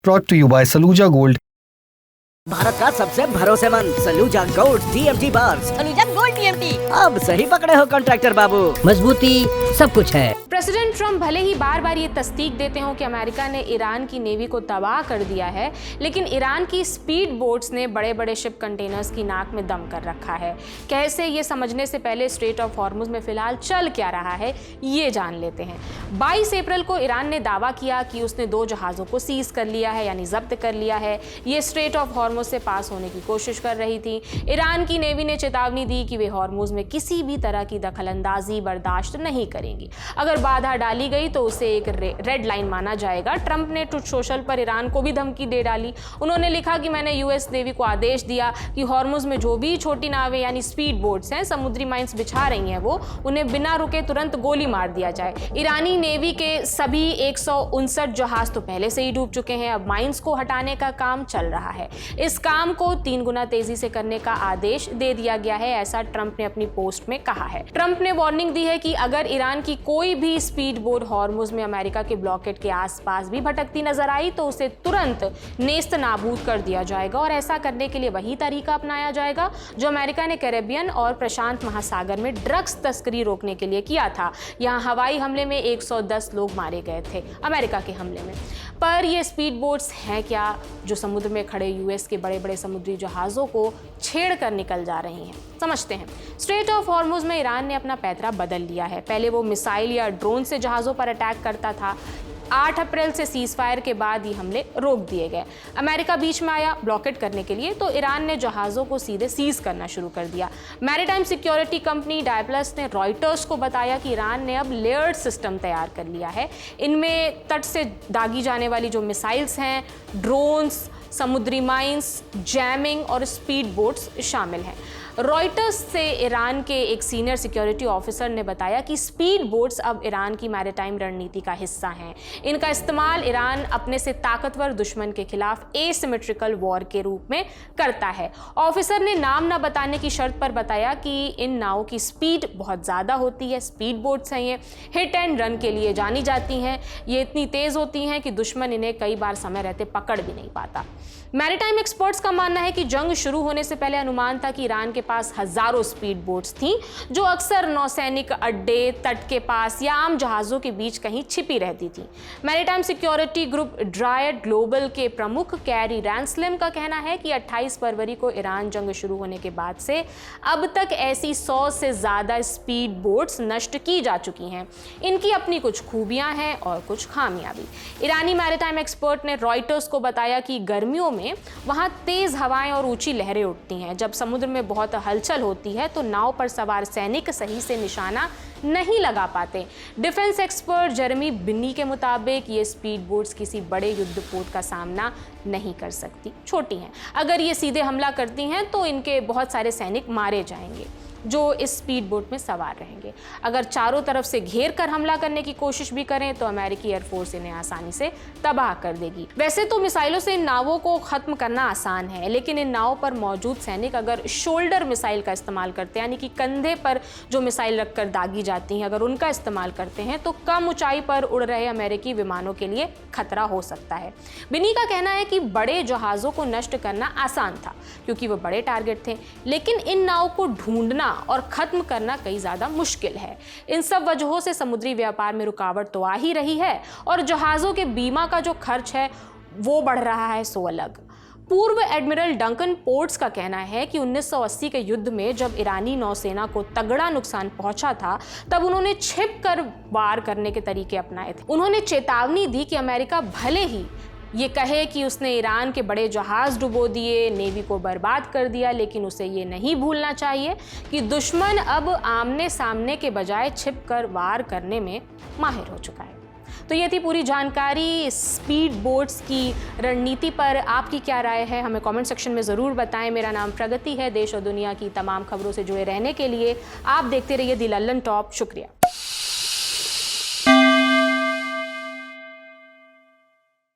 brought to you by Saluja Gold. Bharat का सबसे भरोसेमंद Saluja gold TMT bar. Saluja gold TMT। अब सही पकड़े हो कॉन्ट्रैक्टर बाबू, मजबूती सब कुछ है। प्रेसिडेंट ट्रम्प भले ही बार बार ये तस्दीक देते हो कि अमेरिका ने ईरान की नेवी को तबाह कर दिया है, लेकिन ईरान की स्पीड बोट्स ने बड़े बड़े शिप कंटेनर्स की नाक में दम कर रखा है। कैसे, ये समझने से पहले स्ट्रेट ऑफ हॉर्मुज में फिलहाल चल क्या रहा है ये जान लेते हैं। 22 अप्रैल को ईरान ने दावा किया कि उसने 2 जहाज़ों को सीज कर लिया है, यानी जब्त कर लिया है। ये स्ट्रेट ऑफ हॉर्मुज से पास होने की कोशिश कर रही थी। ईरान की नेवी ने चेतावनी दी कि वे हॉर्मुज में किसी भी तरह की दखलंदाजी बर्दाश्त नहीं करेंगी। अगर बाधा डाली गई तो उसे एक रेड लाइन माना जाएगा। ट्रंप ने ट्रुथ सोशल पर ईरान को भी धमकी दे डाली। उन्होंने लिखा कि मैंने यूएस नेवी को आदेश दिया कि हॉर्मुज में जो भी छोटी नावें यानी स्पीड बोट्स हैं, समुद्री माइंस बिछा रही हैं, वो उन्हें बिना रुके तुरंत गोली मार दिया जाए। ईरानी नेवी के सभी 159 जहाज तो पहले से ही डूब चुके हैं। अब माइंस को हटाने का काम चल रहा है। इस काम को 3 गुना तेजी से करने का आदेश दे दिया गया है, ऐसा ट्रंप ने अपनी पोस्ट में कहा है। ट्रंप ने वार्निंग दी है कि अगर ईरान की कोई भी स्पीड बोट हॉर्मुज में अमेरिका के ब्लॉकेट के आसपास भी भटकती नजर आई तो उसे तुरंत नेस्त नाबूद कर दिया जाएगा, और ऐसा करने के लिए वही तरीका अपनाया जाएगा जो अमेरिका ने कैरेबियन और प्रशांत महासागर में ड्रग्स तस्करी रोकने के लिए किया था। यहाँ हवाई हमले में 110 लोग मारे गए थे, अमेरिका के हमले में। पर ये स्पीड बोट्स हैं क्या जो समुद्र में खड़े यूएस के बड़े बड़े समुद्री जहाज़ों को छेड़ कर निकल जा रही हैं? समझते हैं। स्ट्रेट ऑफ हॉर्मुज में ईरान ने अपना पैतरा बदल लिया है। पहले वो मिसाइल या ड्रोन से जहाज़ों पर अटैक करता था। 8 अप्रैल से सीज फायर के बाद ये हमले रोक दिए गए। अमेरिका बीच में आया ब्लॉकेट करने के लिए, तो ईरान ने जहाज़ों को सीधे सीज करना शुरू कर दिया। मैरीटाइम सिक्योरिटी कंपनी डायप्लस ने रॉयटर्स को बताया कि ईरान ने अब लेयर्ड सिस्टम तैयार कर लिया है। इनमें तट से दागी जाने वाली जो मिसाइल्स हैं, ड्रोन्स, समुद्री माइंस, जैमिंग और स्पीड बोट्स शामिल हैं। रॉयटर्स से ईरान के एक सीनियर सिक्योरिटी ऑफिसर ने बताया कि स्पीड बोट्स अब ईरान की मैरीटाइम रणनीति का हिस्सा हैं। इनका इस्तेमाल ईरान अपने से ताकतवर दुश्मन के खिलाफ एसिमेट्रिकल वॉर के रूप में करता है। ऑफिसर ने नाम न बताने की शर्त पर बताया कि इन नावों की स्पीड बहुत ज़्यादा होती है। स्पीड बोट्स हैं ये, हिट एंड रन के लिए जानी जाती हैं। ये इतनी तेज़ होती हैं कि दुश्मन इन्हें कई बार समय रहते पकड़ भी नहीं पाता। मैरीटाइम एक्सपर्ट्स का मानना है कि जंग शुरू होने से पहले अनुमान था कि ईरान के पास हजारों स्पीड बोट्स थीं जो अक्सर नौसैनिक अड्डे, तट के पास या आम जहाज़ों के बीच कहीं छिपी रहती थीं। Maritime security group dried global के प्रमुख कैरी रैंसलम का कहना है कि 28 फरवरी को ईरान जंग शुरू होने के बाद से अब तक ऐसी 100 से ज़्यादा स्पीड बोट्स नष्ट की जा चुकी हैं। इनकी अपनी कुछ खूबियाँ हैं और कुछ खामियाँ भी। ईरानी मैरीटाइम एक्सपर्ट ने रॉयटर्स को बताया कि गर्मियों में वहाँ तेज़ हवाएं और ऊंची लहरें उठती हैं। जब समुद्र में बहुत हलचल होती है तो नाव पर सवार सैनिक सही से निशाना नहीं लगा पाते। डिफेंस एक्सपर्ट जेरेमी बिन्नी के मुताबिक ये स्पीड बोट्स किसी बड़े युद्धपोत का सामना नहीं कर सकती, छोटी हैं। अगर ये सीधे हमला करती हैं तो इनके बहुत सारे सैनिक मारे जाएंगे जो इस स्पीड बोट में सवार रहेंगे। अगर चारों तरफ से घेर कर हमला करने की कोशिश भी करें तो अमेरिकी एयरफोर्स इन्हें आसानी से तबाह कर देगी। वैसे तो मिसाइलों से इन नावों को खत्म करना आसान है, लेकिन इन नावों पर मौजूद सैनिक अगर शोल्डर मिसाइल का इस्तेमाल करते हैं, यानी कि कंधे पर जो मिसाइल रखकर दागी जाती हैं, अगर उनका इस्तेमाल करते हैं तो कम ऊंचाई पर उड़ रहे अमेरिकी विमानों के लिए खतरा हो सकता है। बिनी का कहना है कि बड़े जहाज़ों को नष्ट करना आसान था क्योंकि वो बड़े टारगेट थे, लेकिन इन नावों को ढूंढना और खत्म करना कई ज़्यादा मुश्किल है। इन सब वजहों से समुद्री व्यापार में रुकावट तो आ ही रही है, और जहाज़ों के बीमा का जो खर्च है वो बढ़ रहा है, सो अलग। पूर्व एडमिरल डंकन पोर्ट्स का कहना है कि 1980 के युद्ध में जब ईरानी नौसेना को तगड़ा नुकसान पहुंचा था, तब उन्होंने छिप कर वार करने के तरीके अपनाए थे। उन्होंने चेतावनी दी कि अमेरिका भले ही ये कहे कि उसने ईरान के बड़े जहाज़ डुबो दिए, नेवी को बर्बाद कर दिया, लेकिन उसे ये नहीं भूलना चाहिए कि दुश्मन अब आमने सामने के बजाय छिपकर वार करने में माहिर हो चुका है। तो ये थी पूरी जानकारी स्पीड बोट्स की रणनीति पर। आपकी क्या राय है, हमें कमेंट सेक्शन में ज़रूर बताएं। मेरा नाम प्रगति है। देश और दुनिया की तमाम खबरों से जुड़े रहने के लिए आप देखते रहिए दी लल्लन टॉप। शुक्रिया।